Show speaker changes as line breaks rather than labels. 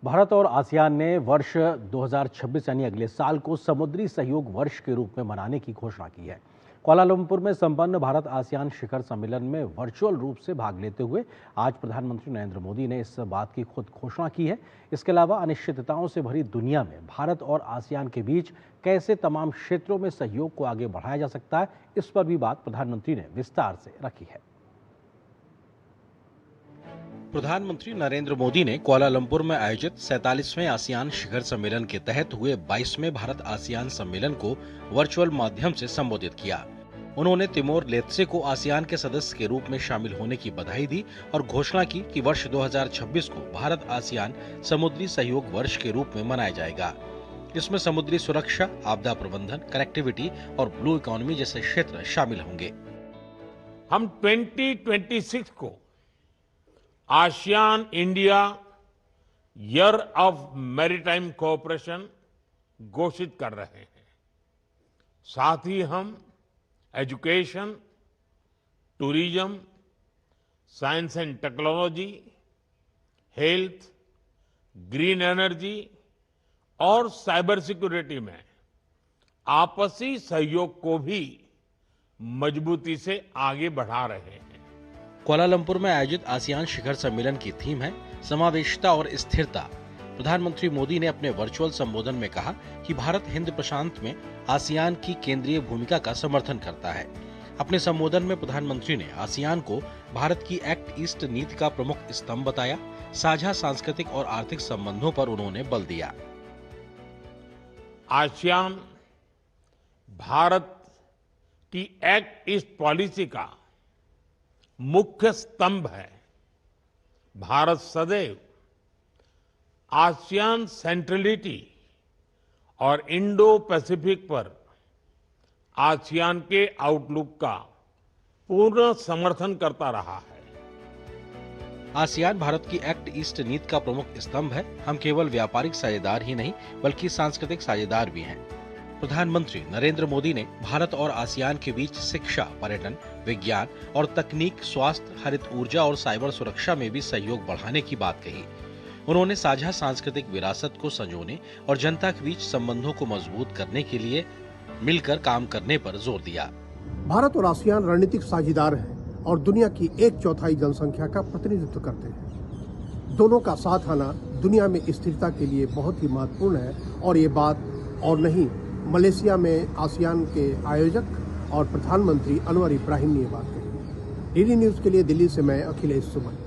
भारत और आसियान ने वर्ष 2026 यानी अगले साल को समुद्री सहयोग वर्ष के रूप में मनाने की घोषणा की है। कुआलालंपुर में संपन्न भारत आसियान शिखर सम्मेलन में वर्चुअल रूप से भाग लेते हुए आज प्रधानमंत्री नरेंद्र मोदी ने इस बात की खुद घोषणा की है। इसके अलावा अनिश्चितताओं से भरी दुनिया में भारत और आसियान के बीच कैसे तमाम क्षेत्रों में सहयोग को आगे बढ़ाया जा सकता है, इस पर भी बात प्रधानमंत्री ने विस्तार से रखी है। प्रधानमंत्री नरेंद्र मोदी ने कुआलालंपुर में आयोजित 47वें आसियान शिखर सम्मेलन के तहत हुए 22वें भारत आसियान सम्मेलन को वर्चुअल माध्यम से संबोधित किया। उन्होंने तिमोर लेत्से को आसियान के सदस्य के रूप में शामिल होने की बधाई दी और घोषणा की कि वर्ष 2026 को भारत आसियान समुद्री सहयोग वर्ष के रूप में मनाया जाएगा। इसमें समुद्री सुरक्षा, आपदा प्रबंधन, कनेक्टिविटी और ब्लू इकोनॉमी जैसे क्षेत्र शामिल होंगे।
हम 2026 को ASEAN India year of maritime cooperation घोषित कर रहे हैं। साथ ही हम education, tourism, science and technology, health, green energy और साइबर सिक्योरिटी में आपसी सहयोग को भी मजबूती से आगे बढ़ा रहे हैं।
कुआलालंपुर में आयोजित आसियान शिखर सम्मेलन की थीम है समावेशिता और स्थिरता। प्रधानमंत्री मोदी ने अपने वर्चुअल संबोधन में कहा कि भारत हिंद प्रशांत में आसियान की केंद्रीय भूमिका का समर्थन करता है। अपने संबोधन में प्रधानमंत्री ने आसियान को भारत की एक्ट ईस्ट नीति का प्रमुख स्तंभ बताया। साझा सांस्कृतिक और आर्थिक संबंधों पर उन्होंने बल दिया।
आसियान भारत की एक्ट ईस्ट पॉलिसी का मुख्य स्तंभ है। भारत सदैव आसियान सेंट्रलिटी और इंडो पैसिफिक पर आसियान के आउटलुक का पूर्ण समर्थन करता रहा है।
आसियान भारत की एक्ट ईस्ट नीति का प्रमुख स्तंभ है। हम केवल व्यापारिक साझेदार ही नहीं बल्कि सांस्कृतिक साझेदार भी हैं। प्रधानमंत्री नरेंद्र मोदी ने भारत और आसियान के बीच शिक्षा, पर्यटन, विज्ञान और तकनीक, स्वास्थ्य, हरित ऊर्जा और साइबर सुरक्षा में भी सहयोग बढ़ाने की बात कही। उन्होंने साझा सांस्कृतिक विरासत को संजोने और जनता के बीच संबंधों को मजबूत करने के लिए मिलकर काम करने पर जोर दिया।
भारत और आसियान रणनीतिक साझेदार हैं और दुनिया की 1/4 जनसंख्या का प्रतिनिधित्व करते हैं। दोनों का साथ आना दुनिया में स्थिरता के लिए बहुत ही महत्वपूर्ण है और ये बात और नहीं मलेशिया में आसियान के आयोजक और प्रधानमंत्री अनवर इब्राहिम ने ये बात कही। डीडी न्यूज के लिए दिल्ली से मैं अखिलेश सुमन।